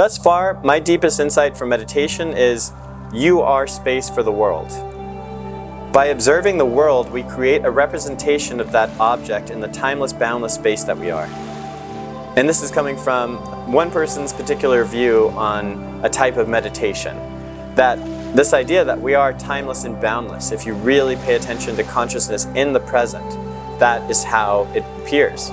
Thus far, my deepest insight from meditation is you are space for the world. By observing the world, we create a representation of that object in the timeless, boundless space that we are. And this is coming from one person's particular view on a type of meditation. That this idea that we are timeless and boundless, if you really pay attention to consciousness in the present, that is how it appears.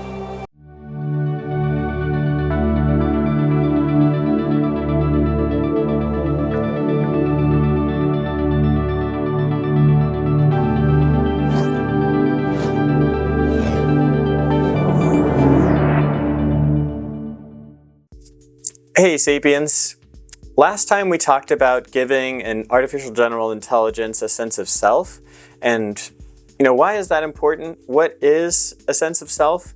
Hey Sapiens! Last time we talked about giving an artificial general intelligence a sense of self, and why is that important? What is a sense of self?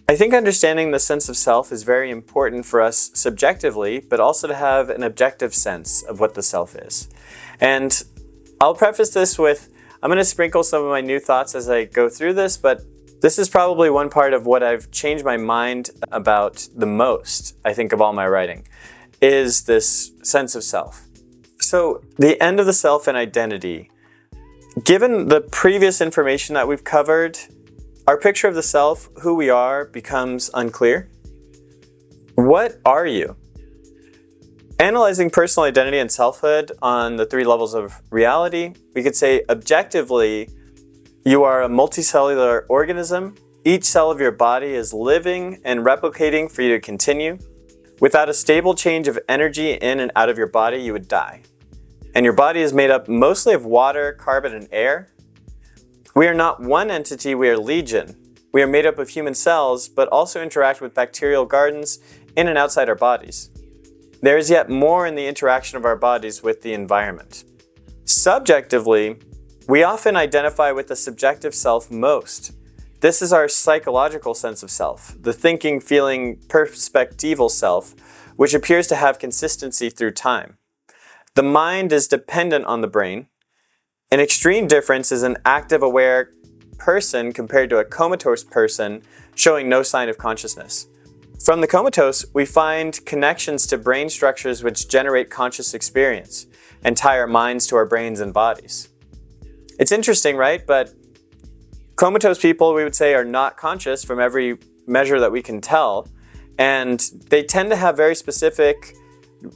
I think understanding the sense of self is very important for us subjectively, but also to have an objective sense of what the self is. And I'll preface this with, I'm going to sprinkle some of my new thoughts as I go through this, but this is probably one part of what I've changed my mind about the most, I think, of all my writing, is this sense of self. So the end of the self and identity. Given the previous information that we've covered, our picture of the self, who we are, becomes unclear. What are you? Analyzing personal identity and selfhood on the three levels of reality, we could say objectively, you are a multicellular organism. Each cell of your body is living and replicating for you to continue. Without a stable change of energy in and out of your body, you would die. And your body is made up mostly of water, carbon, and air. We are not one entity, we are legion. We are made up of human cells, but also interact with bacterial gardens in and outside our bodies. There is yet more in the interaction of our bodies with the environment. Subjectively, we often identify with the subjective self most. This is our psychological sense of self, the thinking, feeling, perspectival self, which appears to have consistency through time. The mind is dependent on the brain. An extreme difference is an active, aware person compared to a comatose person showing no sign of consciousness. From the comatose, we find connections to brain structures which generate conscious experience and tie our minds to our brains and bodies. It's interesting, right? But comatose people, we would say, are not conscious from every measure that we can tell, and they tend to have very specific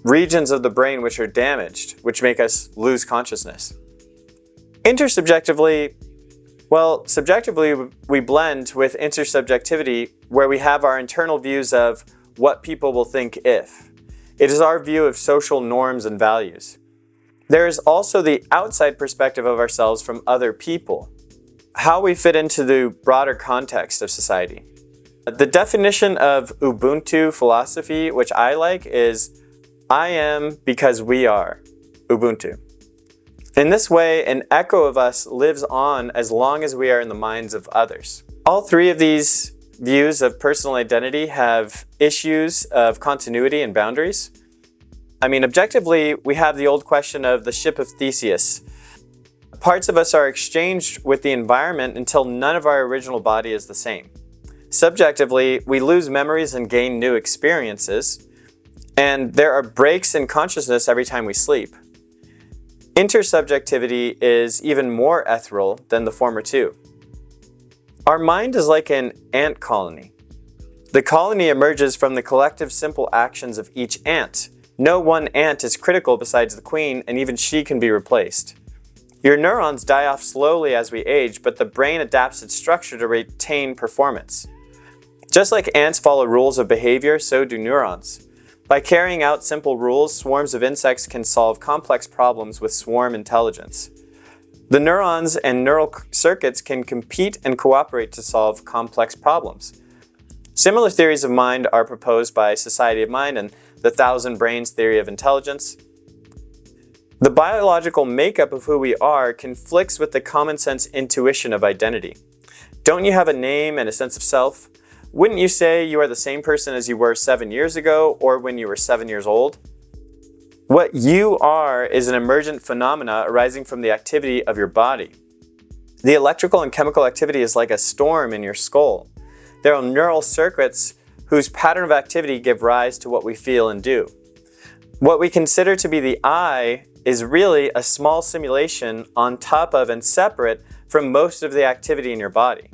regions of the brain which are damaged, which make us lose consciousness. Intersubjectively, subjectively we blend with intersubjectivity, where we have our internal views of what people will think if. It is our view of social norms and values. There is also the outside perspective of ourselves from other people, how we fit into the broader context of society. The definition of Ubuntu philosophy, which I like, is I am because we are, Ubuntu. In this way, an echo of us lives on as long as we are in the minds of others. All three of these views of personal identity have issues of continuity and boundaries. Objectively, we have the old question of the ship of Theseus. Parts of us are exchanged with the environment until none of our original body is the same. Subjectively, we lose memories and gain new experiences, and there are breaks in consciousness every time we sleep. Intersubjectivity is even more ethereal than the former two. Our mind is like an ant colony. The colony emerges from the collective simple actions of each ant. No one ant is critical besides the queen, and even she can be replaced. Your neurons die off slowly as we age, but the brain adapts its structure to retain performance. Just like ants follow rules of behavior, so do neurons. By carrying out simple rules, swarms of insects can solve complex problems with swarm intelligence. The neurons and neural circuits can compete and cooperate to solve complex problems. Similar theories of mind are proposed by Society of Mind and the Thousand Brains theory of intelligence. The biological makeup of who we are conflicts with the common sense intuition of identity. Don't you have a name and a sense of self? Wouldn't you say you are the same person as you were 7 years ago or when you were 7 years old? What you are is an emergent phenomena arising from the activity of your body. The electrical and chemical activity is like a storm in your skull. There are neural circuits whose pattern of activity give rise to what we feel and do. What we consider to be the I is really a small simulation on top of and separate from most of the activity in your body.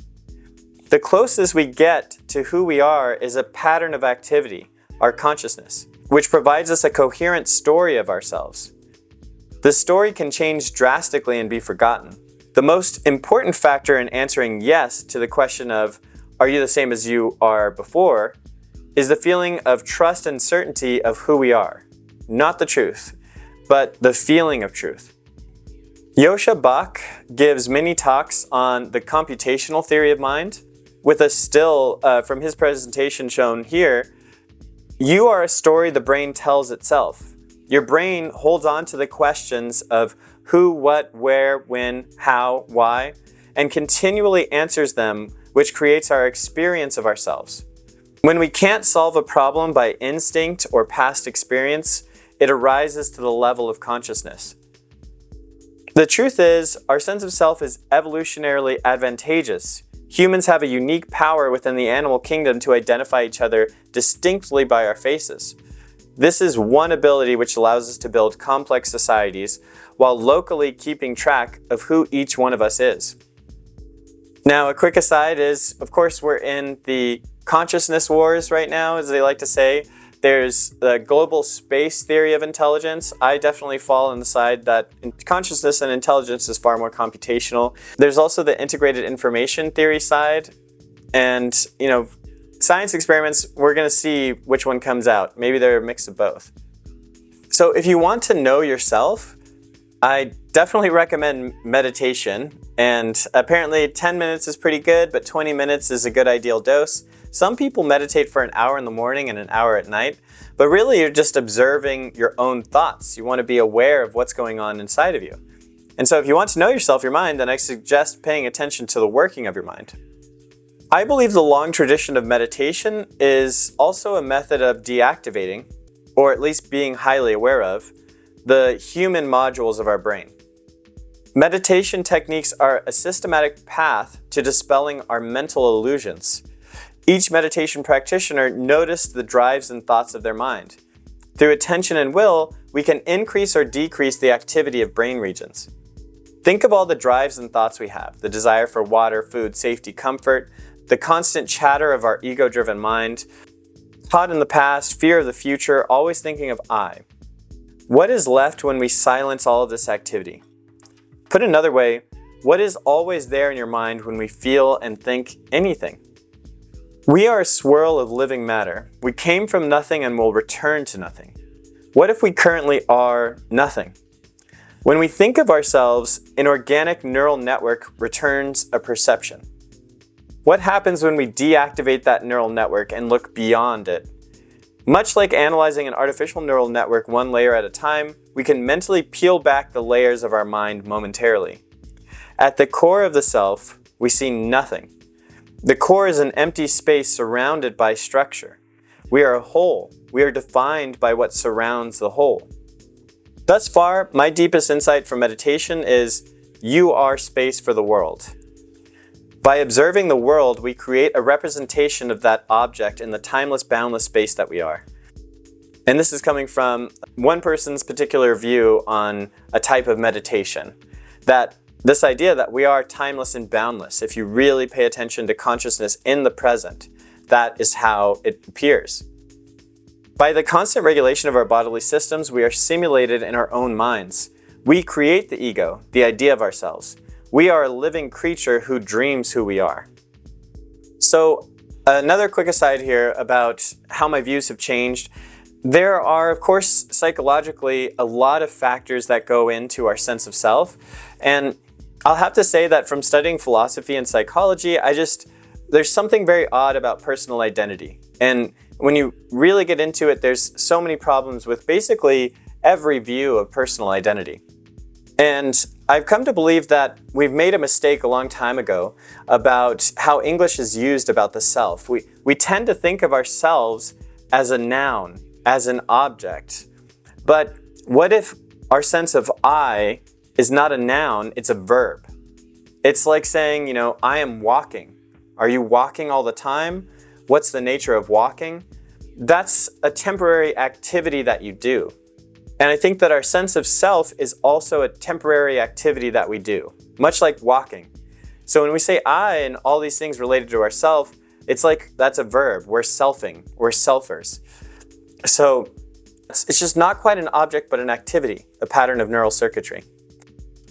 The closest we get to who we are is a pattern of activity, our consciousness, which provides us a coherent story of ourselves. The story can change drastically and be forgotten. The most important factor in answering yes to the question of, are you the same as you are before, is the feeling of trust and certainty of who we are. Not the truth, but the feeling of truth. Joscha Bach gives many talks on the computational theory of mind, with a still from his presentation shown here. You are a story the brain tells itself. Your brain holds on to the questions of who, what, where, when, how, why, and continually answers them, which creates our experience of ourselves. When we can't solve a problem by instinct or past experience, it arises to the level of consciousness. The truth is, our sense of self is evolutionarily advantageous. Humans have a unique power within the animal kingdom to identify each other distinctly by our faces. This is one ability which allows us to build complex societies while locally keeping track of who each one of us is. Now, a quick aside is, of course, we're in the consciousness wars right now, as they like to say. There's the global space theory of intelligence. I definitely fall on the side that consciousness and intelligence is far more computational. There's also the integrated information theory side. And, science experiments, we're going to see which one comes out. Maybe they're a mix of both. So if you want to know yourself, I definitely recommend meditation. And apparently 10 minutes is pretty good, but 20 minutes is a good ideal dose. Some people meditate for an hour in the morning and an hour at night, but really you're just observing your own thoughts. You want to be aware of what's going on inside of you. And so if you want to know yourself, your mind, then I suggest paying attention to the working of your mind. I believe the long tradition of meditation is also a method of deactivating, or at least being highly aware of, the human modules of our brain. Meditation techniques are a systematic path to dispelling our mental illusions. Each meditation practitioner noticed the drives and thoughts of their mind. Through attention and will, we can increase or decrease the activity of brain regions. Think of all the drives and thoughts we have, the desire for water, food, safety, comfort, the constant chatter of our ego-driven mind, thought in the past, fear of the future, always thinking of I. What is left when we silence all of this activity? Put another way, what is always there in your mind when we feel and think anything? We are a swirl of living matter. We came from nothing and will return to nothing. What if we currently are nothing? When we think of ourselves, an organic neural network returns a perception. What happens when we deactivate that neural network and look beyond it? Much like analyzing an artificial neural network one layer at a time, we can mentally peel back the layers of our mind momentarily. At the core of the self, we see nothing. The core is an empty space surrounded by structure. We are a whole. We are defined by what surrounds the whole. Thus far, my deepest insight from meditation is you are space for the world. By observing the world, we create a representation of that object in the timeless, boundless space that we are. And this is coming from one person's particular view on a type of meditation, that this idea that we are timeless and boundless. If you really pay attention to consciousness in the present, that is how it appears. By the constant regulation of our bodily systems, we are simulated in our own minds. We create the ego, the idea of ourselves. We are a living creature who dreams who we are. So, another quick aside here about how my views have changed. There are, of course, psychologically, a lot of factors that go into our sense of self. And I'll have to say that from studying philosophy and psychology, there's something very odd about personal identity. And when you really get into it, there's so many problems with basically every view of personal identity. And I've come to believe that we've made a mistake a long time ago about how English is used about the self. We tend to think of ourselves as a noun, as an object. But what if our sense of I is not a noun, it's a verb? It's like saying, I am walking. Are you walking all the time? what's the nature of walking, that's a temporary activity that you do. And I think that our sense of self is also a temporary activity that we do, much like walking. So when we say I and all these things related to ourself, it's like that's a verb. We're selfing, we're selfers. So it's just not quite an object, but an activity, a pattern of neural circuitry.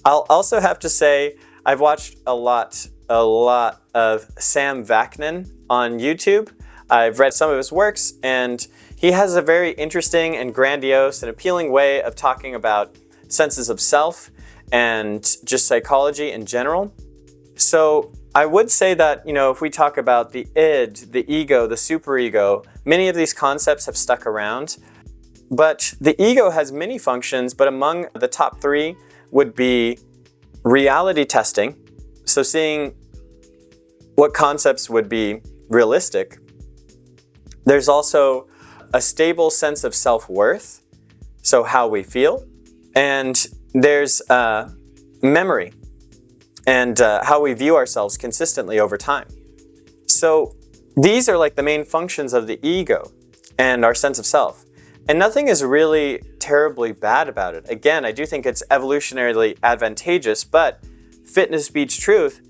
I'll also have to say I've watched a lot of Sam Vaknin on YouTube. I've read some of his works, and he has a very interesting and grandiose and appealing way of talking about senses of self and just psychology in general. So I would say that, if we talk about the id, the ego, the superego, many of these concepts have stuck around. But the ego has many functions, but among the top 3 would be reality testing, so seeing what concepts would be realistic. There's also a stable sense of self-worth, so how we feel. And there's memory and how we view ourselves consistently over time. So these are like the main functions of the ego and our sense of self. And nothing is really terribly bad about it. Again, I do think it's evolutionarily advantageous, but fitness beats truth.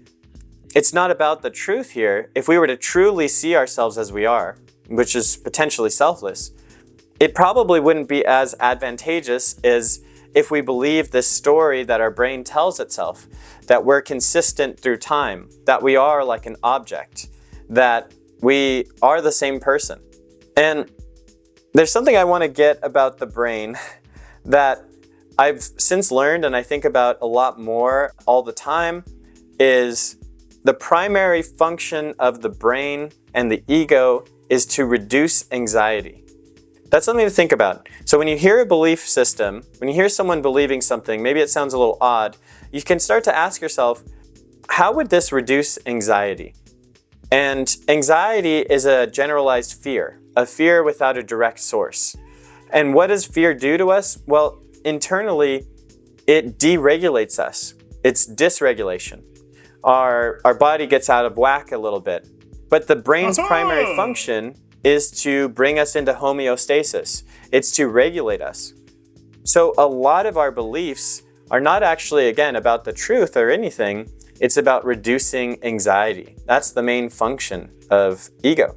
It's not about the truth here. If we were to truly see ourselves as we are, which is potentially selfless, it probably wouldn't be as advantageous as if we believe this story that our brain tells itself, that we're consistent through time, that we are like an object, that we are the same person. And there's something I want to get about the brain that I've since learned and I think about a lot more all the time is the primary function of the brain and the ego is to reduce anxiety. That's something to think about. So when you hear a belief system, when you hear someone believing something, maybe it sounds a little odd, you can start to ask yourself, how would this reduce anxiety? And anxiety is a generalized fear, a fear without a direct source. And what does fear do to us? Well, internally, it deregulates us. It's dysregulation. Our body gets out of whack a little bit. But the brain's primary function is to bring us into homeostasis. It's to regulate us. So a lot of our beliefs are not actually, again, about the truth or anything. It's about reducing anxiety. That's the main function of ego.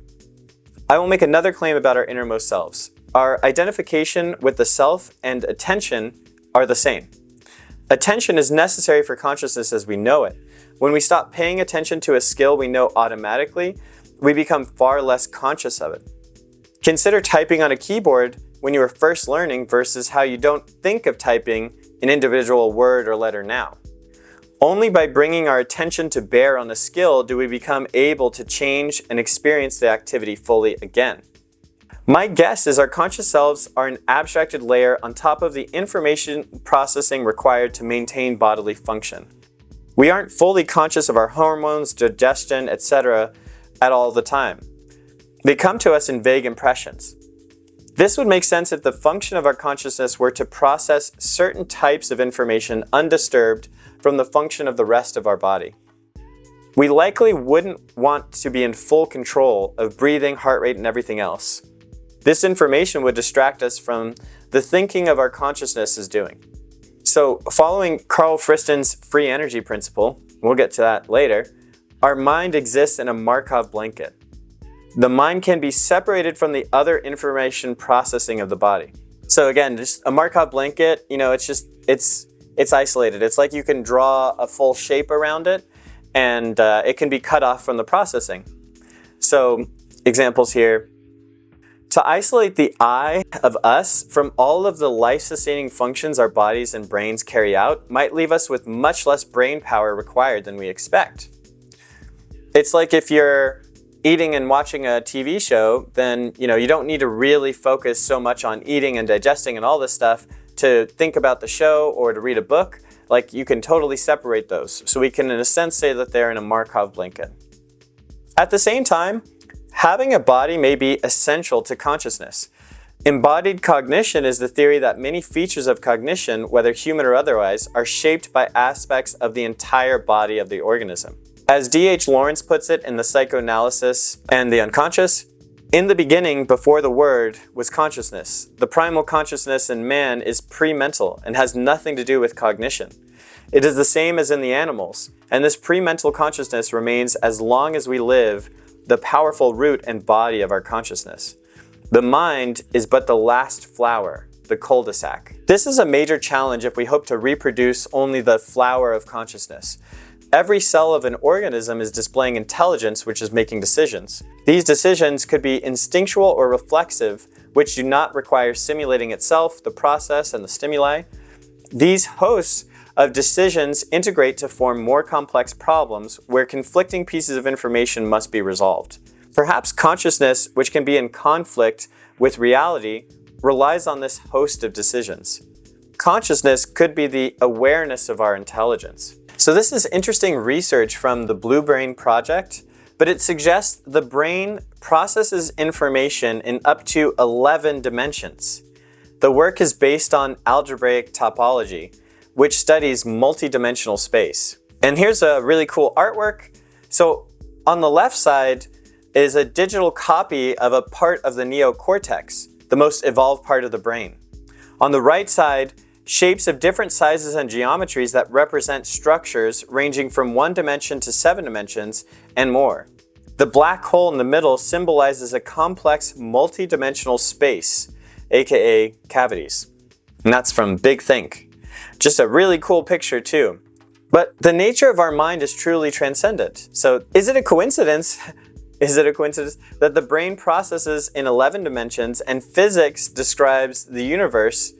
I will make another claim about our innermost selves. Our identification with the self and attention are the same. Attention is necessary for consciousness as we know it. When we stop paying attention to a skill we know automatically, we become far less conscious of it. Consider typing on a keyboard when you were first learning versus how you don't think of typing an individual word or letter now. Only by bringing our attention to bear on a skill do we become able to change and experience the activity fully again. My guess is our conscious selves are an abstracted layer on top of the information processing required to maintain bodily function. We aren't fully conscious of our hormones, digestion, etc. at all the time. They come to us in vague impressions. This would make sense if the function of our consciousness were to process certain types of information undisturbed from the function of the rest of our body. We likely wouldn't want to be in full control of breathing, heart rate, and everything else. This information would distract us from the thinking of our consciousness is doing. So, following Carl Friston's free energy principle, we'll get to that later, our mind exists in a Markov blanket. The mind can be separated from the other information processing of the body. So again, just a Markov blanket, it's isolated. It's like you can draw a full shape around it and it can be cut off from the processing. So examples here. To isolate the I of us from all of the life-sustaining functions our bodies and brains carry out might leave us with much less brain power required than we expect. It's like if you're eating and watching a TV show, then you don't need to really focus so much on eating and digesting and all this stuff to think about the show or to read a book. Like you can totally separate those. So we can in a sense say that they're in a Markov blanket. At the same time, having a body may be essential to consciousness. Embodied cognition is the theory that many features of cognition, whether human or otherwise, are shaped by aspects of the entire body of the organism. As D.H. Lawrence puts it in the Psychoanalysis and the Unconscious, in the beginning, before the word, was consciousness. The primal consciousness in man is pre-mental and has nothing to do with cognition. It is the same as in the animals, and this pre-mental consciousness remains as long as we live, the powerful root and body of our consciousness. The mind is but the last flower, the cul-de-sac. This is a major challenge if we hope to reproduce only the flower of consciousness. Every cell of an organism is displaying intelligence, which is making decisions. These decisions could be instinctual or reflexive, which do not require simulating itself, the process, and the stimuli. These hosts of decisions integrate to form more complex problems where conflicting pieces of information must be resolved. Perhaps consciousness, which can be in conflict with reality, relies on this host of decisions. Consciousness could be the awareness of our intelligence. So this is interesting research from the Blue Brain Project, but it suggests the brain processes information in up to 11 dimensions. The work is based on algebraic topology, which studies multidimensional space. And here's a really cool artwork. So on the left side is a digital copy of a part of the neocortex, the most evolved part of the brain. On the right side, shapes of different sizes and geometries that represent structures ranging from 1 dimension to 7 dimensions and more. The black hole in the middle symbolizes a complex multi-dimensional space, aka cavities. And that's from Big Think. Just a really cool picture too. But the nature of our mind is truly transcendent. So is it a coincidence? Is it a coincidence that the brain processes in 11 dimensions and physics describes the universe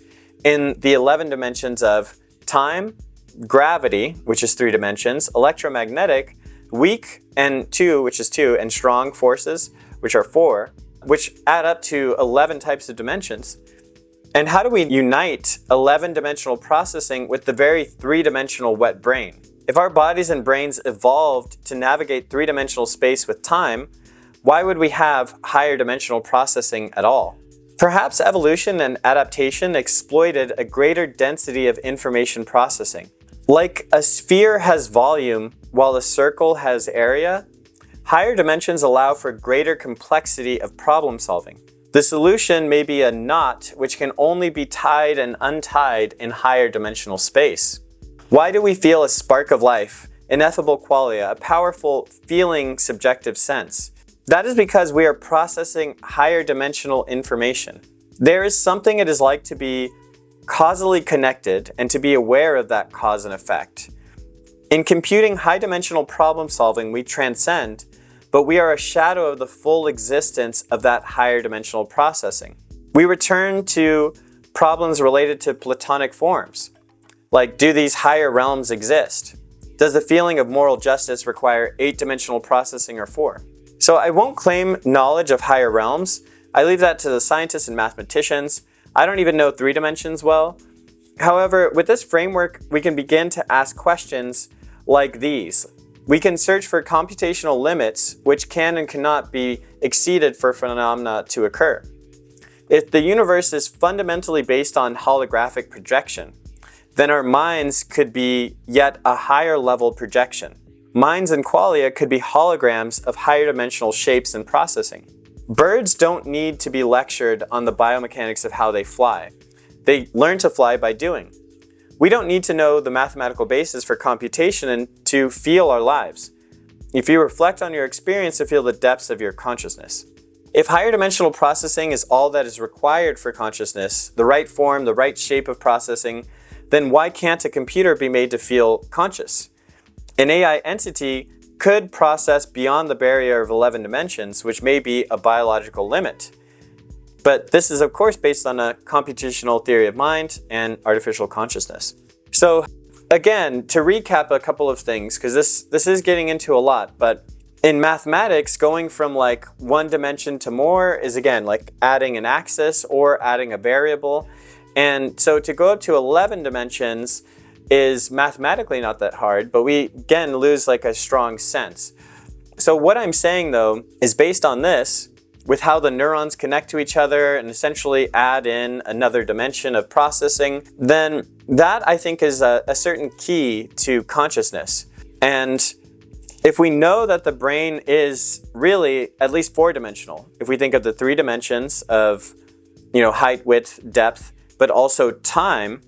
in the 11 dimensions of time, gravity, which is 3 dimensions, electromagnetic, weak and 2, which is 2, and strong forces, which are 4, which add up to 11 types of dimensions? And how do we unite 11-dimensional processing with the very 3-dimensional wet brain? If our bodies and brains evolved to navigate 3-dimensional space with time, why would we have higher dimensional processing at all? Perhaps evolution and adaptation exploited a greater density of information processing. Like a sphere has volume while a circle has area, higher dimensions allow for greater complexity of problem solving. The solution may be a knot which can only be tied and untied in higher dimensional space. Why do we feel a spark of life, ineffable qualia, a powerful feeling subjective sense? That is because we are processing higher dimensional information. There is something it is like to be causally connected and to be aware of that cause and effect. In computing high-dimensional problem solving, we transcend, but we are a shadow of the full existence of that higher dimensional processing. We return to problems related to Platonic forms, like do these higher realms exist? Does the feeling of moral justice require 8-dimensional processing or 4? So I won't claim knowledge of higher realms. I leave that to the scientists and mathematicians. I don't even know 3 dimensions well. However, with this framework, we can begin to ask questions like these. We can search for computational limits which can and cannot be exceeded for phenomena to occur. If the universe is fundamentally based on holographic projection, then our minds could be yet a higher level projection. Minds and qualia could be holograms of higher dimensional shapes and processing. Birds don't need to be lectured on the biomechanics of how they fly. They learn to fly by doing. We don't need to know the mathematical basis for computation and to feel our lives. If you reflect on your experience to feel the depths of your consciousness. If higher dimensional processing is all that is required for consciousness, the right form, the right shape of processing, then why can't a computer be made to feel conscious? An AI entity could process beyond the barrier of 11 dimensions, which may be a biological limit. But this is, of course, based on a computational theory of mind and artificial consciousness. So again, to recap a couple of things, because this is getting into a lot, but in mathematics, going from like 1 dimension to more is, again, like adding an axis or adding a variable. And so to go up to 11 dimensions is mathematically not that hard, but we again lose like a strong sense. So what I'm saying though is based on this, with how the neurons connect to each other and essentially add in another dimension of processing, then that I think is a certain key to consciousness. And if we know that the brain is really at least 4-dimensional, if we think of the 3 dimensions of, height, width, depth, but also time,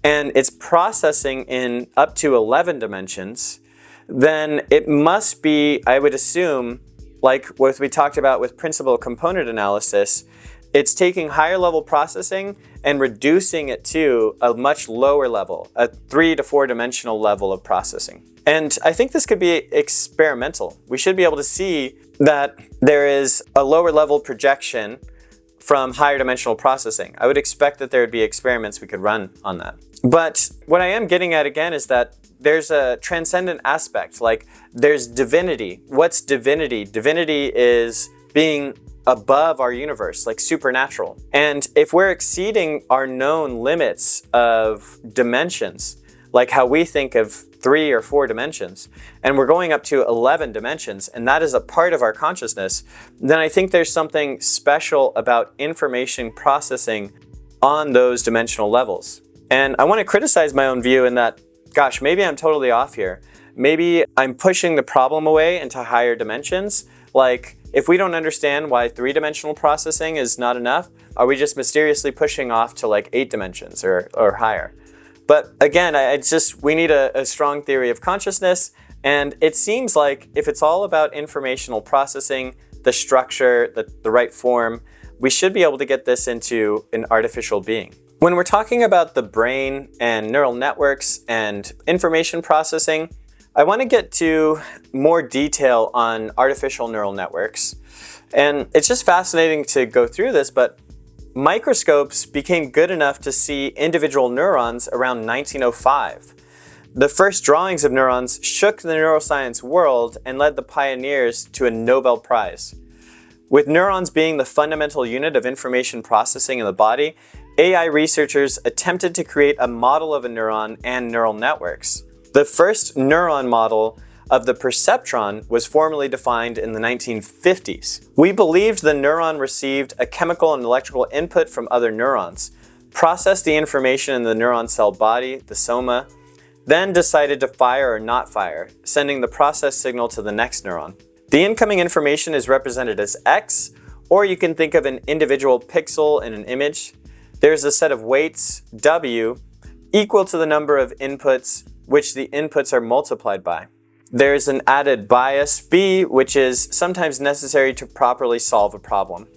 and it's processing in up to 11 dimensions, then it must be, I would assume, like what we talked about with principal component analysis, it's taking higher level processing and reducing it to a much lower level, a 3 to 4 dimensional level of processing. And I think this could be experimental. We should be able to see that there is a lower level projection from higher dimensional processing. I would expect that there would be experiments we could run on that. But what I am getting at again is that there's a transcendent aspect, like there's divinity. What's divinity? Divinity is being above our universe, like supernatural. And if we're exceeding our known limits of dimensions, like how we think of 3 or 4 dimensions, and we're going up to 11 dimensions, and that is a part of our consciousness, then I think there's something special about information processing on those dimensional levels. And I want to criticize my own view in that, gosh, maybe I'm totally off here. Maybe I'm pushing the problem away into higher dimensions. Like, if we don't understand why 3-dimensional processing is not enough, are we just mysteriously pushing off to like 8 dimensions or higher? But again, we need a strong theory of consciousness, and it seems like if it's all about informational processing, the structure, the right form, we should be able to get this into an artificial being. When we're talking about the brain and neural networks and information processing, I want to get to more detail on artificial neural networks. And it's just fascinating to go through this, but microscopes became good enough to see individual neurons around 1905. The first drawings of neurons shook the neuroscience world and led the pioneers to a Nobel Prize. With neurons being the fundamental unit of information processing in the body, AI researchers attempted to create a model of a neuron and neural networks. The first neuron model of the perceptron was formally defined in the 1950s. We believed the neuron received a chemical and electrical input from other neurons, processed the information in the neuron cell body, the soma, then decided to fire or not fire, sending the process signal to the next neuron. The incoming information is represented as X, or you can think of an individual pixel in an image. There's a set of weights, W, equal to the number of inputs, which the inputs are multiplied by. There's an added bias, B, which is sometimes necessary to properly solve a problem.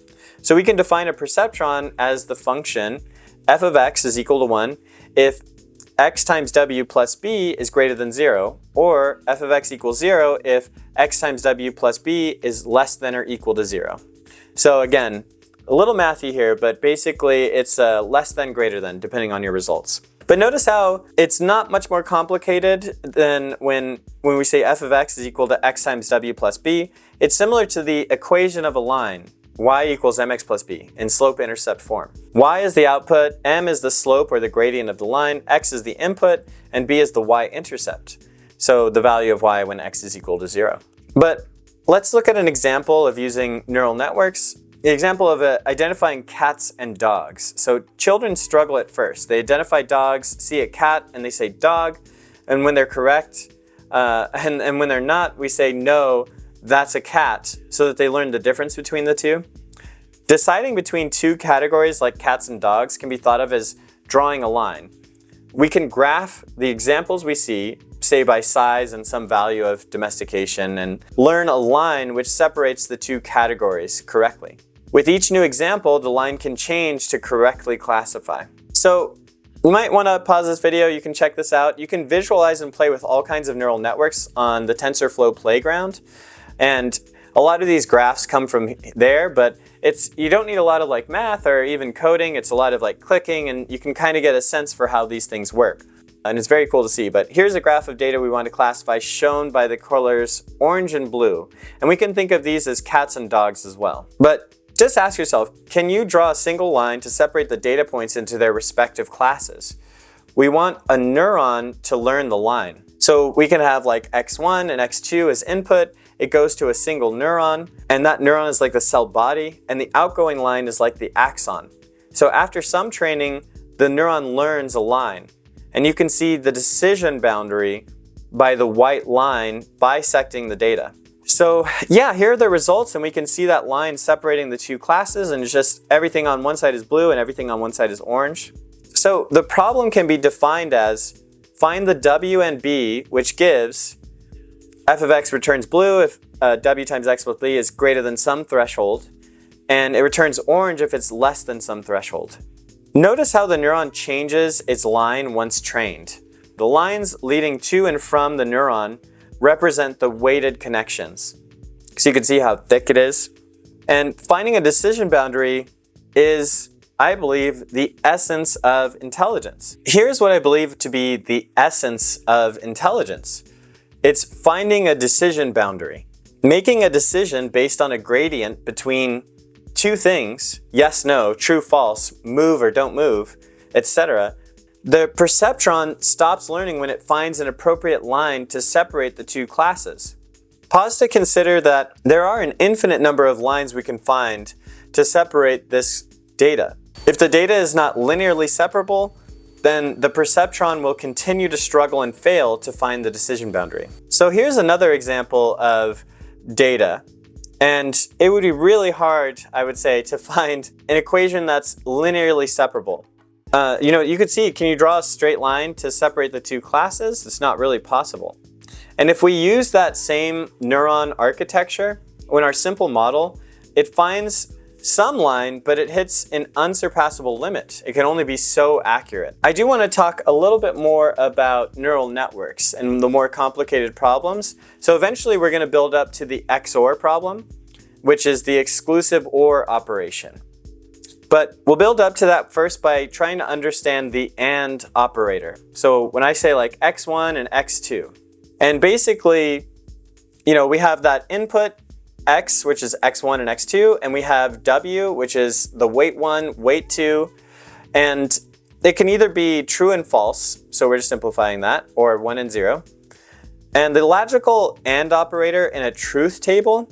So we can define a perceptron as the function f of x is equal to 1 if x times w plus b is greater than 0, or f of x equals 0 if x times w plus b is less than or equal to 0. So again, a little mathy here, but basically it's less than, greater than, depending on your results. But notice how it's not much more complicated than when we say f of x is equal to x times w plus b. It's similar to the equation of a line, y equals mx plus b, in slope-intercept form. Y is the output, m is the slope or the gradient of the line, x is the input, and b is the y-intercept. So the value of y when x is equal to 0. But let's look at an example of using neural networks. The example of identifying cats and dogs. So children struggle at first. They identify dogs, see a cat, and they say dog. And when they're correct, and when they're not, we say no, that's a cat, so that they learn the difference between the two. Deciding between two categories like cats and dogs can be thought of as drawing a line. We can graph the examples we see, say by size and some value of domestication, and learn a line which separates the two categories correctly. With each new example, the line can change to correctly classify. So you might want to pause this video. You can check this out. You can visualize and play with all kinds of neural networks on the TensorFlow playground. And a lot of these graphs come from there, but you don't need a lot of like math or even coding. It's a lot of like clicking, and you can kind of get a sense for how these things work. And it's very cool to see. But here's a graph of data we want to classify shown by the colors orange and blue. And we can think of these as cats and dogs as well. But just ask yourself, can you draw a single line to separate the data points into their respective classes? We want a neuron to learn the line. So we can have like x1 and x2 as input. It goes to a single neuron, and that neuron is like the cell body, and the outgoing line is like the axon. So after some training, the neuron learns a line. And you can see the decision boundary by the white line bisecting the data. So yeah, here are the results, and we can see that line separating the two classes, and it's just everything on one side is blue and everything on one side is orange. So the problem can be defined as find the W and B, which gives f of x returns blue if w times x plus b is greater than some threshold, and it returns orange if it's less than some threshold. Notice how the neuron changes its line once trained. The lines leading to and from the neuron represent the weighted connections. So you can see how thick it is. And finding a decision boundary is, I believe, the essence of intelligence. Here's what I believe to be the essence of intelligence. It's finding a decision boundary. Making a decision based on a gradient between two things, yes, no, true, false, move or don't move, etc. The perceptron stops learning when it finds an appropriate line to separate the two classes. Pause to consider that there are an infinite number of lines we can find to separate this data. If the data is not linearly separable, then the perceptron will continue to struggle and fail to find the decision boundary. So here's another example of data. And it would be really hard, I would say, to find an equation that's linearly separable. You could see, can you draw a straight line to separate the two classes? It's not really possible. And if we use that same neuron architecture, in our simple model, it finds some line, but it hits an unsurpassable limit. It can only be so accurate. I do want to talk a little bit more about neural networks and the more complicated problems. So eventually we're going to build up to the XOR problem, which is the exclusive OR operation. But we'll build up to that first by trying to understand the AND operator. So when I say like x1 and x2, and basically, we have that input x, which is x1 and x2, and we have w, which is the weight 1, weight 2, and it can either be true and false, so we're just simplifying that, or 1 and 0. And the logical AND operator in a truth table,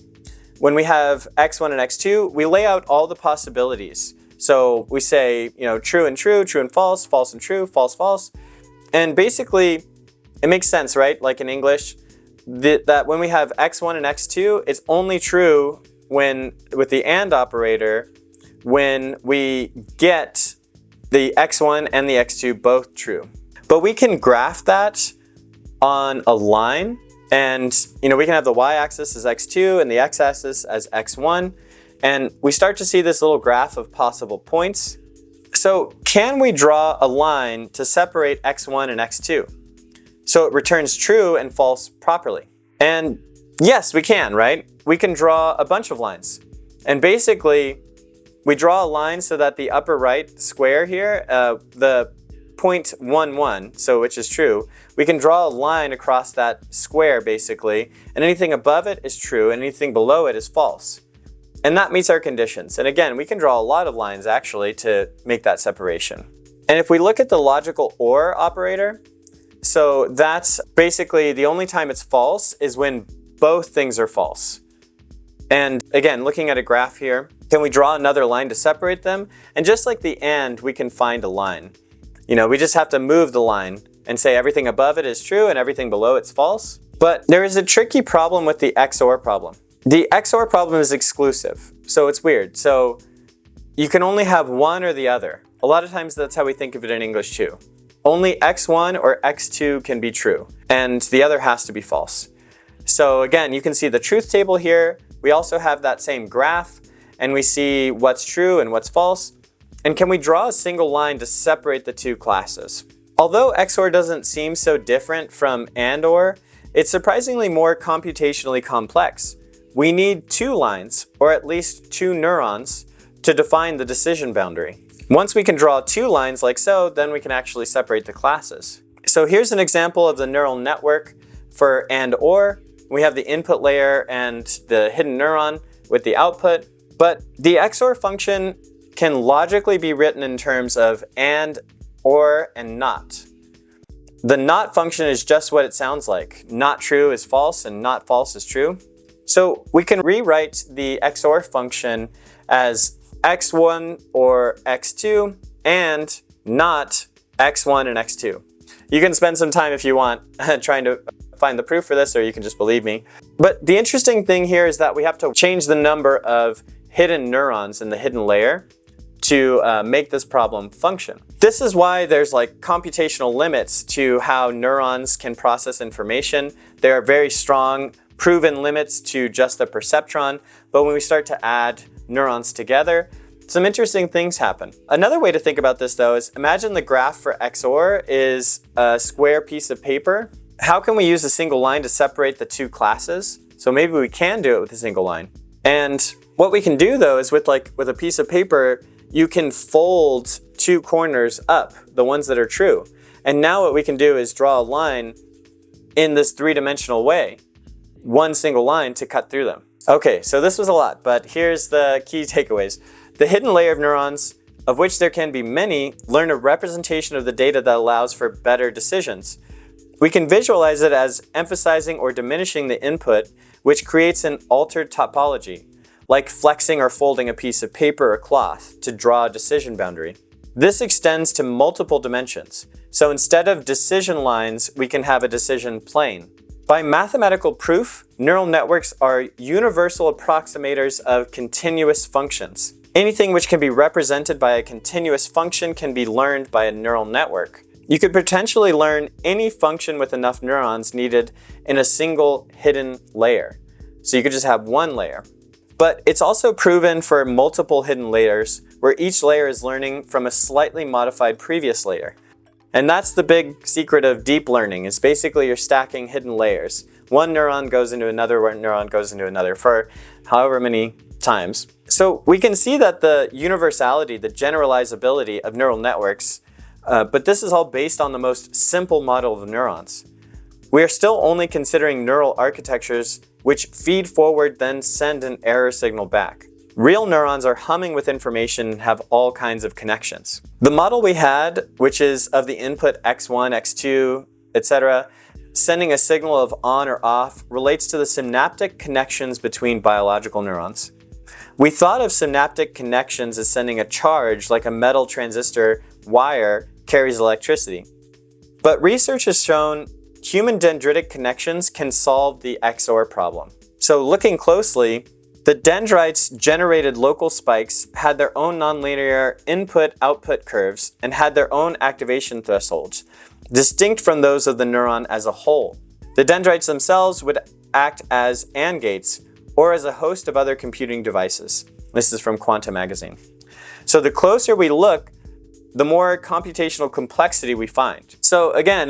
when we have x1 and x2, we lay out all the possibilities. So we say, true and true, true and false, false and true, false, false. And basically, it makes sense, right? Like in English, that when we have x1 and x2, it's only true with the AND operator when we get the x1 and the x2 both true. But we can graph that on a line, and we can have the y-axis as x2 and the x-axis as x1, and we start to see this little graph of possible points. So can we draw a line to separate x1 and x2? So it returns true and false properly. And yes, we can, right? We can draw a bunch of lines. And basically, we draw a line so that the upper right square here, the 0.11, so which is true, we can draw a line across that square basically, and anything above it is true, and anything below it is false. And that meets our conditions. And again, we can draw a lot of lines actually to make that separation. And if we look at the logical OR operator, so that's basically the only time it's false is when both things are false. And again, looking at a graph here, can we draw another line to separate them? And just like the AND, we can find a line. We just have to move the line and say everything above it is true and everything below it's false. But there is a tricky problem with the XOR problem. The XOR problem is exclusive, so it's weird. So you can only have one or the other. A lot of times that's how we think of it in English too. Only x1 or x2 can be true, and the other has to be false. So again, you can see the truth table here. We also have that same graph, and we see what's true and what's false. And can we draw a single line to separate the two classes? Although XOR doesn't seem so different from AND/OR, it's surprisingly more computationally complex. We need two lines, or at least two neurons, to define the decision boundary. Once we can draw two lines like so, then we can actually separate the classes. So here's an example of the neural network for AND/OR. We have the input layer and the hidden neuron with the output, but the XOR function can logically be written in terms of AND, OR, and NOT. The NOT function is just what it sounds like. Not true is false and not false is true. So we can rewrite the XOR function as x1 or x2 and not x1 and x2. You can spend some time if you want trying to find the proof for this, or you can just believe me. But the interesting thing here is that we have to change the number of hidden neurons in the hidden layer to make this problem function. This is why there's like computational limits to how neurons can process information. There are very strong proven limits to just the perceptron, but when we start to add neurons together, some interesting things happen. Another way to think about this though is imagine the graph for XOR is a square piece of paper. How can we use a single line to separate the two classes? So maybe we can do it with a single line. And what we can do though is with a piece of paper, you can fold two corners up, the ones that are true. And now what we can do is draw a line in this three-dimensional way, one single line to cut through them. Okay, so this was a lot, but here's the key takeaways. The hidden layer of neurons, of which there can be many, learn a representation of the data that allows for better decisions. We can visualize it as emphasizing or diminishing the input, which creates an altered topology, like flexing or folding a piece of paper or cloth to draw a decision boundary. This extends to multiple dimensions. So instead of decision lines, we can have a decision plane. By mathematical proof, neural networks are universal approximators of continuous functions. Anything which can be represented by a continuous function can be learned by a neural network. You could potentially learn any function with enough neurons needed in a single hidden layer. So you could just have one layer. But it's also proven for multiple hidden layers, where each layer is learning from a slightly modified previous layer. And that's the big secret of deep learning, is basically you're stacking hidden layers. One neuron goes into another, one neuron goes into another for however many times. So we can see that the universality, the generalizability of neural networks, but this is all based on the most simple model of neurons. We are still only considering neural architectures which feed forward, then send an error signal back. Real neurons are humming with information and have all kinds of connections. The model we had, which is of the input x1, x2, etc., sending a signal of on or off, relates to the synaptic connections between biological neurons. We thought of synaptic connections as sending a charge like a metal transistor wire carries electricity. But research has shown human dendritic connections can solve the XOR problem. So looking closely, the dendrites generated local spikes, had their own nonlinear input-output curves, and had their own activation thresholds, distinct from those of the neuron as a whole. The dendrites themselves would act as AND gates, or as a host of other computing devices. This is from Quanta Magazine. So the closer we look, the more computational complexity we find. So again,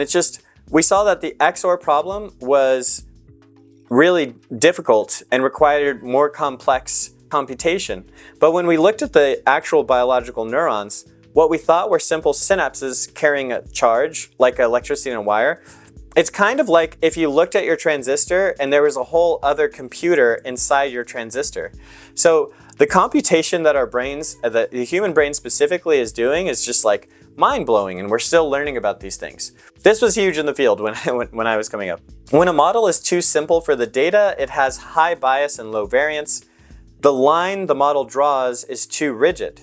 we saw that the XOR problem was really difficult and required more complex computation. But when we looked at the actual biological neurons, what we thought were simple synapses carrying a charge, like electricity in a wire, it's kind of like if you looked at your transistor and there was a whole other computer inside your transistor. So the computation that our brains, the human brain specifically is doing is just like mind-blowing, and we're still learning about these things. This was huge in the field when I was coming up. When a model is too simple for the data, it has high bias and low variance. The line the model draws is too rigid.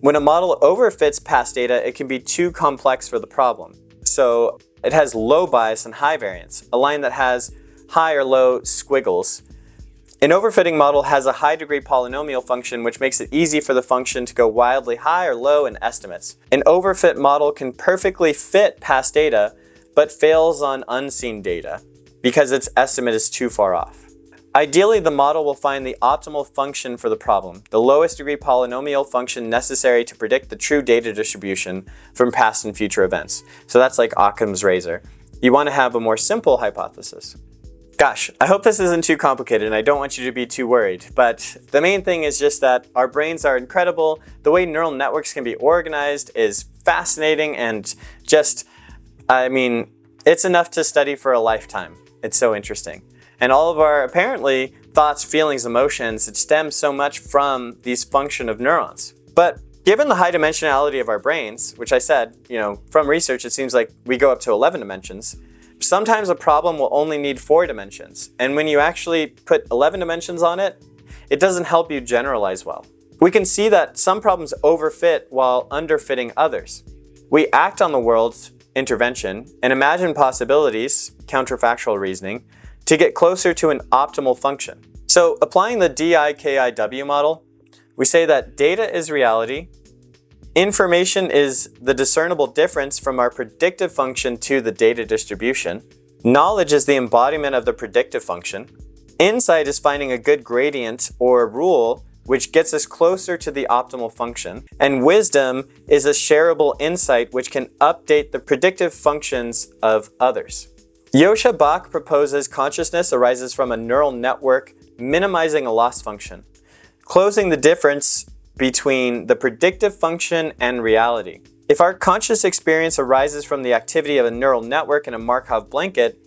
When a model overfits past data, it can be too complex for the problem. So it has low bias and high variance, a line that has high or low squiggles. An overfitting model has a high degree polynomial function, which makes it easy for the function to go wildly high or low in estimates. An overfit model can perfectly fit past data, but fails on unseen data because its estimate is too far off. Ideally, the model will find the optimal function for the problem, the lowest degree polynomial function necessary to predict the true data distribution from past and future events. So that's like Occam's razor. You want to have a more simple hypothesis. Gosh, I hope this isn't too complicated and I don't want you to be too worried, but the main thing is just that our brains are incredible. The way neural networks can be organized is fascinating and it's enough to study for a lifetime. It's so interesting. And all of our, apparently, thoughts, feelings, emotions, it stems so much from these function of neurons. But given the high dimensionality of our brains, which I said, from research, it seems like we go up to 11 dimensions. Sometimes a problem will only need 4 dimensions. And when you actually put 11 dimensions on it, it doesn't help you generalize well. We can see that some problems overfit while underfitting others. We act on the world intervention and imagine possibilities, counterfactual reasoning, to get closer to an optimal function. So applying the DIKIW model, we say that data is reality, information is the discernible difference from our predictive function to the data distribution, knowledge is the embodiment of the predictive function, insight is finding a good gradient or rule which gets us closer to the optimal function, and wisdom is a shareable insight which can update the predictive functions of others. Joscha Bach proposes consciousness arises from a neural network minimizing a loss function, closing the difference between the predictive function and reality. If our conscious experience arises from the activity of a neural network in a Markov blanket,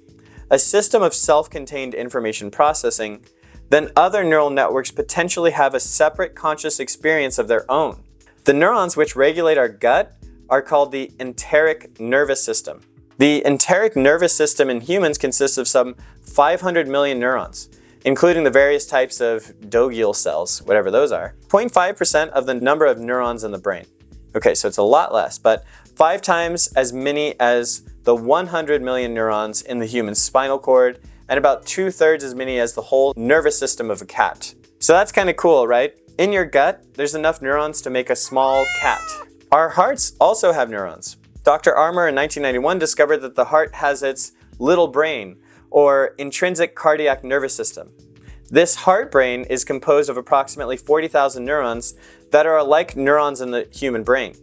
a system of self-contained information processing, then other neural networks potentially have a separate conscious experience of their own. The neurons which regulate our gut are called the enteric nervous system. The enteric nervous system in humans consists of some 500 million neurons, including the various types of Dogiel cells, whatever those are. 0.5% of the number of neurons in the brain. Okay, so it's a lot less, but 5 times as many as the 100 million neurons in the human spinal cord, and about 2/3 as many as the whole nervous system of a cat. So that's kind of cool, right? In your gut, there's enough neurons to make a small cat. Our hearts also have neurons. Dr. Armour in 1991 discovered that the heart has its little brain, or intrinsic cardiac nervous system. This heart brain is composed of approximately 40,000 neurons that are like neurons in the human brain,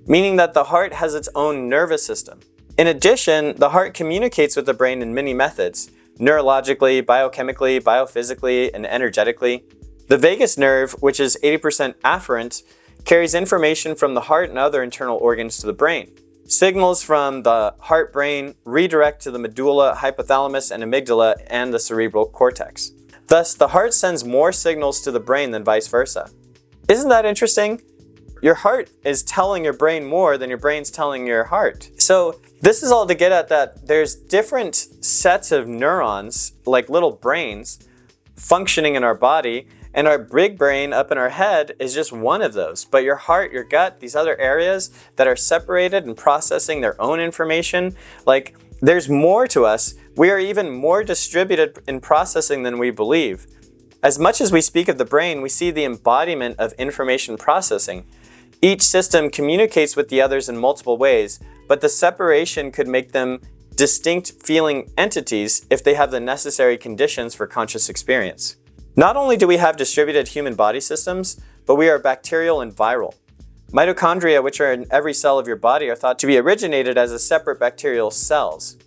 meaning that the heart has its own nervous system. In addition, the heart communicates with the brain in many methods, neurologically, biochemically, biophysically, and energetically. The vagus nerve, which is 80% afferent, carries information from the heart and other internal organs to the brain. Signals from the heart-brain redirect to the medulla, hypothalamus, and amygdala, and the cerebral cortex. Thus, the heart sends more signals to the brain than vice versa. Isn't that interesting? Your heart is telling your brain more than your brain's telling your heart. So this is all to get at that there's different sets of neurons, like little brains, functioning in our body, and our big brain up in our head is just one of those. But your heart, your gut, these other areas that are separated and processing their own information, like there's more to us. We are even more distributed in processing than we believe. As much as we speak of the brain, we see the embodiment of information processing. Each system communicates with the others in multiple ways, but the separation could make them distinct feeling entities if they have the necessary conditions for conscious experience. Not only do we have distributed human body systems, but we are bacterial and viral. Mitochondria, which are in every cell of your body, are thought to be originated as a separate bacterial cells.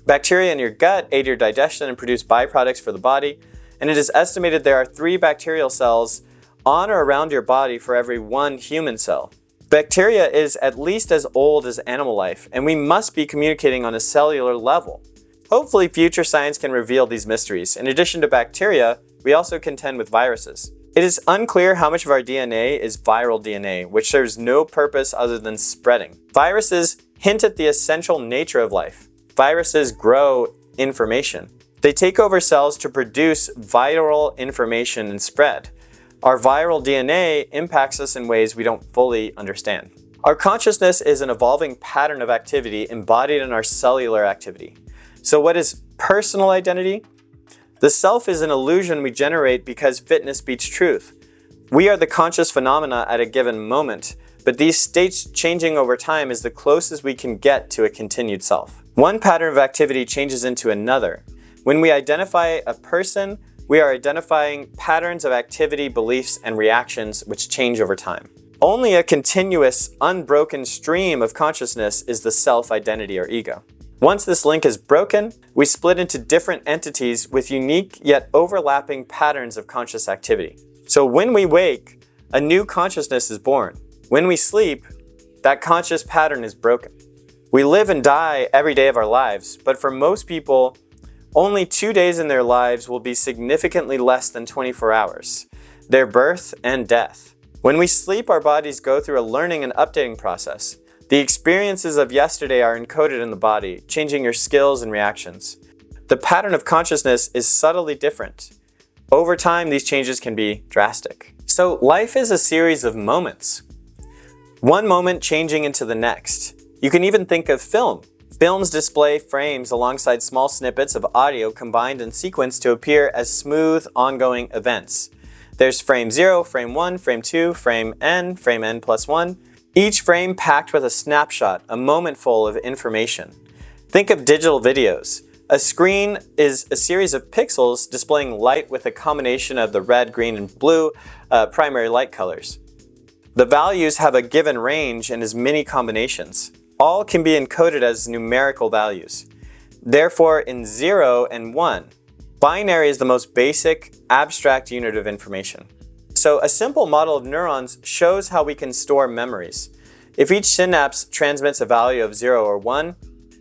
Bacteria in your gut aid your digestion and produce byproducts for the body, and it is estimated there are 3 bacterial cells on or around your body for every 1 human cell. Bacteria is at least as old as animal life, and we must be communicating on a cellular level. Hopefully, future science can reveal these mysteries. In addition to bacteria, we also contend with viruses. It is unclear how much of our DNA is viral DNA, which serves no purpose other than spreading. Viruses hint at the essential nature of life. Viruses grow information. They take over cells to produce viral information and spread. Our viral DNA impacts us in ways we don't fully understand. Our consciousness is an evolving pattern of activity embodied in our cellular activity. So what is personal identity? The self is an illusion we generate because fitness beats truth. We are the conscious phenomena at a given moment, but these states changing over time is the closest we can get to a continued self. One pattern of activity changes into another. When we identify a person, we are identifying patterns of activity, beliefs, and reactions which change over time. Only a continuous, unbroken stream of consciousness is the self-identity or ego. Once this link is broken, we split into different entities with unique yet overlapping patterns of conscious activity. So when we wake, a new consciousness is born. When we sleep, that conscious pattern is broken. We live and die every day of our lives, but for most people, only 2 days in their lives will be significantly less than 24 hours, their birth and death. When we sleep, our bodies go through a learning and updating process. The experiences of yesterday are encoded in the body, changing your skills and reactions. The pattern of consciousness is subtly different. Over time, these changes can be drastic. So life is a series of moments. One moment changing into the next. You can even think of film. Films display frames alongside small snippets of audio combined in sequence to appear as smooth, ongoing events. There's frame 0, frame 1, frame 2, frame n plus 1. Each frame packed with a snapshot, a moment full of information. Think of digital videos. A screen is a series of pixels displaying light with a combination of the red, green, and blue primary light colors. The values have a given range and as many combinations. All can be encoded as numerical values. Therefore, in 0 and 1, binary is the most basic, abstract unit of information. So a simple model of neurons shows how we can store memories. If each synapse transmits a value of 0 or 1,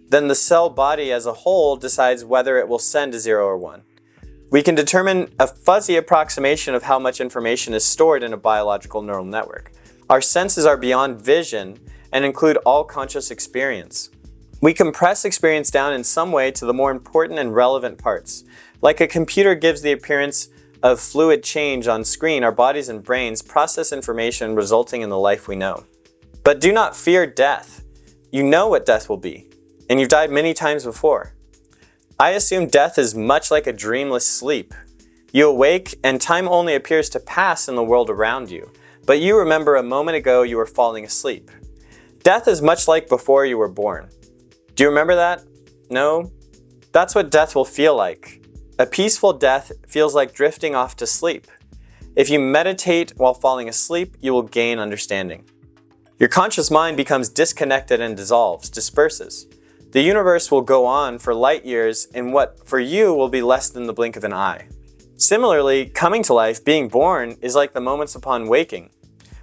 then the cell body as a whole decides whether it will send a 0 or 1. We can determine a fuzzy approximation of how much information is stored in a biological neural network. Our senses are beyond vision and include all conscious experience. We compress experience down in some way to the more important and relevant parts. Like a computer gives the appearance of fluid change on screen, our bodies and brains process information resulting in the life we know. But do not fear death. You know what death will be, and you've died many times before. I assume death is much like a dreamless sleep. You awake and time only appears to pass in the world around you, but you remember a moment ago you were falling asleep. Death is much like before you were born. Do you remember that? No? That's what death will feel like. A peaceful death feels like drifting off to sleep. If you meditate while falling asleep, you will gain understanding. Your conscious mind becomes disconnected and dissolves, disperses. The universe will go on for light years in what for you will be less than the blink of an eye. Similarly, coming to life, being born, is like the moments upon waking.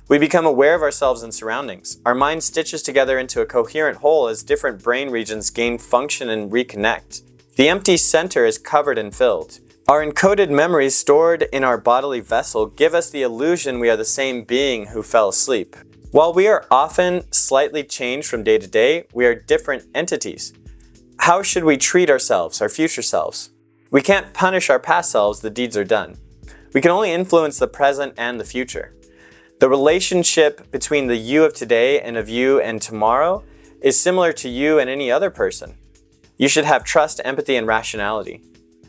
We become aware of ourselves and surroundings. Our mind stitches together into a coherent whole as different brain regions gain function and reconnect. The empty center is covered and filled. Our encoded memories stored in our bodily vessel give us the illusion we are the same being who fell asleep. While we are often slightly changed from day to day, we are different entities. How should we treat ourselves, our future selves? We can't punish our past selves, the deeds are done. We can only influence the present and the future. The relationship between the you of today and of you and tomorrow is similar to you and any other person. You should have trust, empathy, and rationality.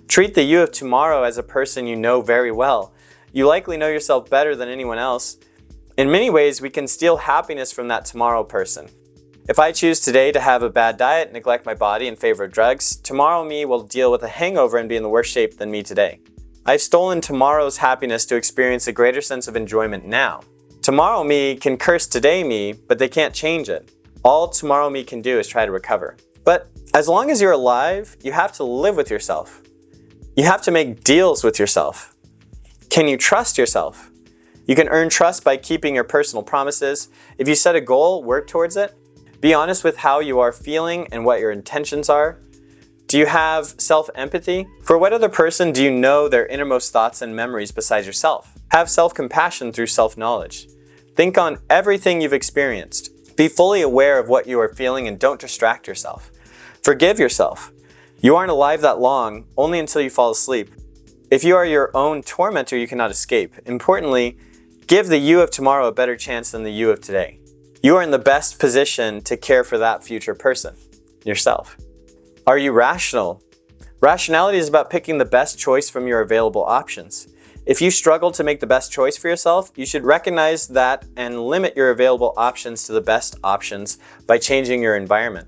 Treat the you of tomorrow as a person you know very well. You likely know yourself better than anyone else. In many ways, we can steal happiness from that tomorrow person. If I choose today to have a bad diet, neglect my body in favor of drugs, tomorrow me will deal with a hangover and be in the worse shape than me today. I've stolen tomorrow's happiness to experience a greater sense of enjoyment now. Tomorrow me can curse today me, but they can't change it. All tomorrow me can do is try to recover. But as long as you're alive, you have to live with yourself. You have to make deals with yourself. Can you trust yourself? You can earn trust by keeping your personal promises. If you set a goal, work towards it. Be honest with how you are feeling and what your intentions are. Do you have self-empathy? For what other person do you know their innermost thoughts and memories besides yourself? Have self-compassion through self-knowledge. Think on everything you've experienced. Be fully aware of what you are feeling and don't distract yourself. Forgive yourself. You aren't alive that long, only until you fall asleep. If you are your own tormentor, you cannot escape. Importantly, give the you of tomorrow a better chance than the you of today. You are in the best position to care for that future person, yourself. Are you rational? Rationality is about picking the best choice from your available options. If you struggle to make the best choice for yourself, you should recognize that and limit your available options to the best options by changing your environment.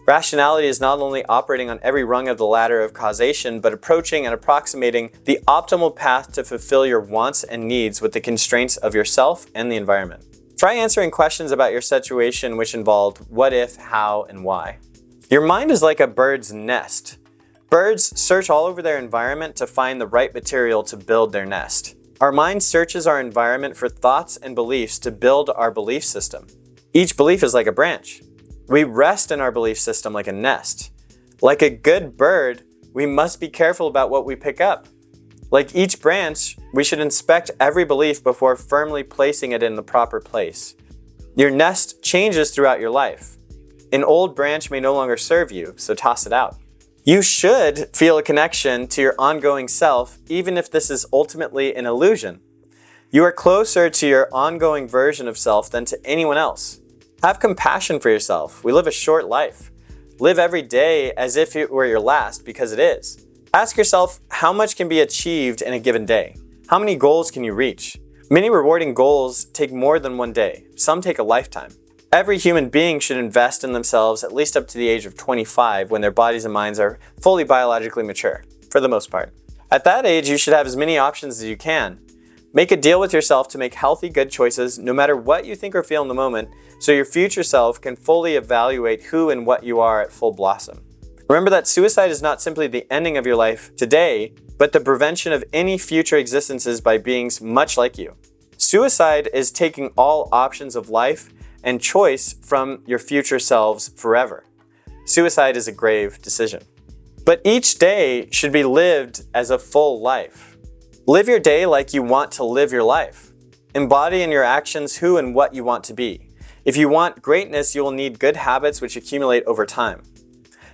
Rationality is not only operating on every rung of the ladder of causation, but approaching and approximating the optimal path to fulfill your wants and needs with the constraints of yourself and the environment. Try answering questions about your situation which involved what if, how, and why. Your mind is like a bird's nest. Birds search all over their environment to find the right material to build their nest. Our mind searches our environment for thoughts and beliefs to build our belief system. Each belief is like a branch. We rest in our belief system like a nest. Like a good bird, we must be careful about what we pick up. Like each branch, we should inspect every belief before firmly placing it in the proper place. Your nest changes throughout your life. An old branch may no longer serve you, so toss it out. You should feel a connection to your ongoing self, even if this is ultimately an illusion. You are closer to your ongoing version of self than to anyone else. Have compassion for yourself. We live a short life. Live every day as if it were your last, because it is. Ask yourself how much can be achieved in a given day. How many goals can you reach? Many rewarding goals take more than one day. Some take a lifetime. Every human being should invest in themselves at least up to the age of 25 when their bodies and minds are fully biologically mature, for the most part. At that age, you should have as many options as you can. Make a deal with yourself to make healthy, good choices no matter what you think or feel in the moment, so your future self can fully evaluate who and what you are at full blossom. Remember that suicide is not simply the ending of your life today, but the prevention of any future existences by beings much like you. Suicide is taking all options of life and choice from your future selves forever. Suicide is a grave decision. But each day should be lived as a full life. Live your day like you want to live your life. Embody in your actions who and what you want to be. If you want greatness, you will need good habits which accumulate over time.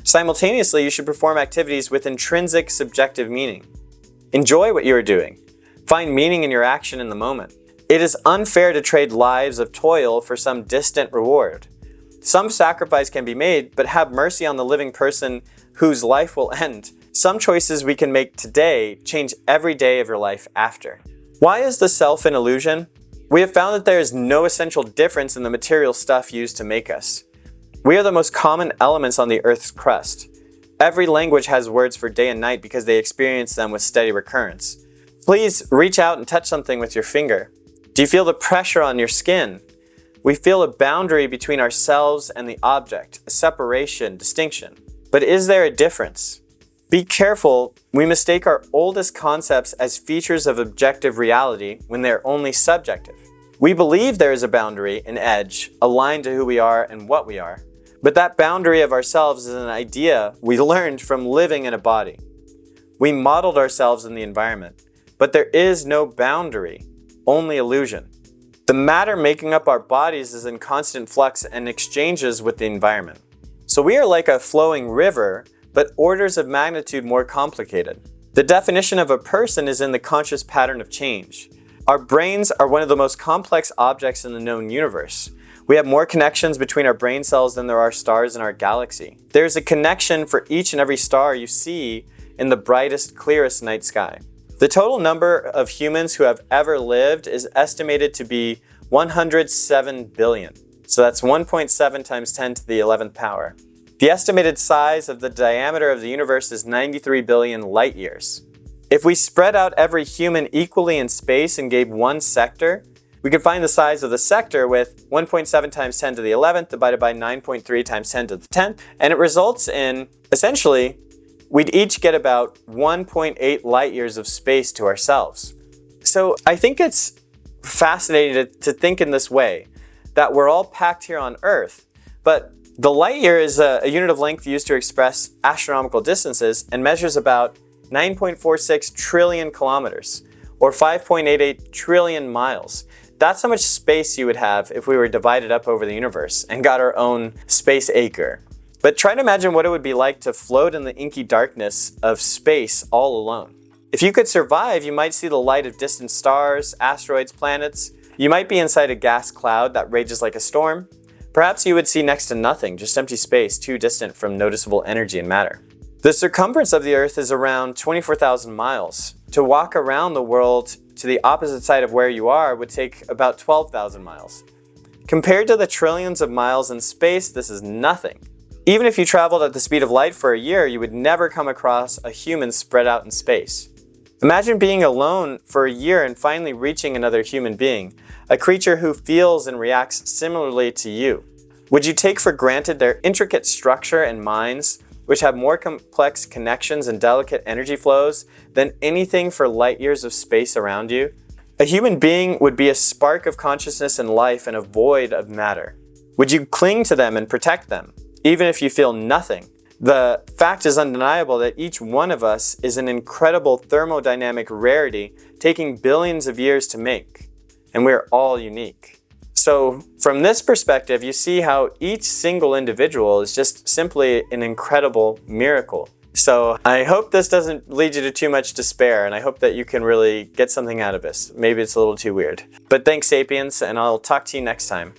Simultaneously, you should perform activities with intrinsic subjective meaning. Enjoy what you are doing. Find meaning in your action in the moment. It is unfair to trade lives of toil for some distant reward. Some sacrifice can be made, but have mercy on the living person whose life will end. Some choices we can make today change every day of your life after. Why is the self an illusion? We have found that there is no essential difference in the material stuff used to make us. We are the most common elements on the Earth's crust. Every language has words for day and night because they experience them with steady recurrence. Please reach out and touch something with your finger. Do you feel the pressure on your skin? We feel a boundary between ourselves and the object, a separation, distinction. But is there a difference? Be careful, we mistake our oldest concepts as features of objective reality when they're only subjective. We believe there is a boundary, an edge, a line to who we are and what we are. But that boundary of ourselves is an idea we learned from living in a body. We modeled ourselves in the environment, but there is no boundary, only illusion. The matter making up our bodies is in constant flux and exchanges with the environment. So we are like a flowing river, but orders of magnitude more complicated. The definition of a person is in the conscious pattern of change. Our brains are one of the most complex objects in the known universe. We have more connections between our brain cells than there are stars in our galaxy. There's a connection for each and every star you see in the brightest, clearest night sky. The total number of humans who have ever lived is estimated to be 107 billion. So that's 1.7 times 10 to the 11th power. The estimated size of the diameter of the universe is 93 billion light years. If we spread out every human equally in space and gave one sector, we could find the size of the sector with 1.7 times 10 to the 11th divided by 9.3 times 10 to the 10th, and it results in, essentially, we'd each get about 1.8 light years of space to ourselves. So I think it's fascinating to think in this way, that we're all packed here on Earth, but the light year is a unit of length used to express astronomical distances and measures about 9.46 trillion kilometers, or 5.88 trillion miles. That's how much space you would have if we were divided up over the universe and got our own space acre. But try to imagine what it would be like to float in the inky darkness of space all alone. If you could survive, you might see the light of distant stars, asteroids, planets. You might be inside a gas cloud that rages like a storm. Perhaps you would see next to nothing, just empty space, too distant from noticeable energy and matter. The circumference of the Earth is around 24,000 miles. To walk around the world to the opposite side of where you are would take about 12,000 miles. Compared to the trillions of miles in space, this is nothing. Even if you traveled at the speed of light for a year, you would never come across a human spread out in space. Imagine being alone for a year and finally reaching another human being, a creature who feels and reacts similarly to you. Would you take for granted their intricate structure and minds, which have more complex connections and delicate energy flows than anything for light years of space around you? A human being would be a spark of consciousness and life and a void of matter. Would you cling to them and protect them, even if you feel nothing? The fact is undeniable that each one of us is an incredible thermodynamic rarity taking billions of years to make, and we're all unique. So from this perspective, you see how each single individual is just simply an incredible miracle. So I hope this doesn't lead you to too much despair, and I hope that you can really get something out of this. Maybe it's a little too weird. But thanks, Sapiens, and I'll talk to you next time.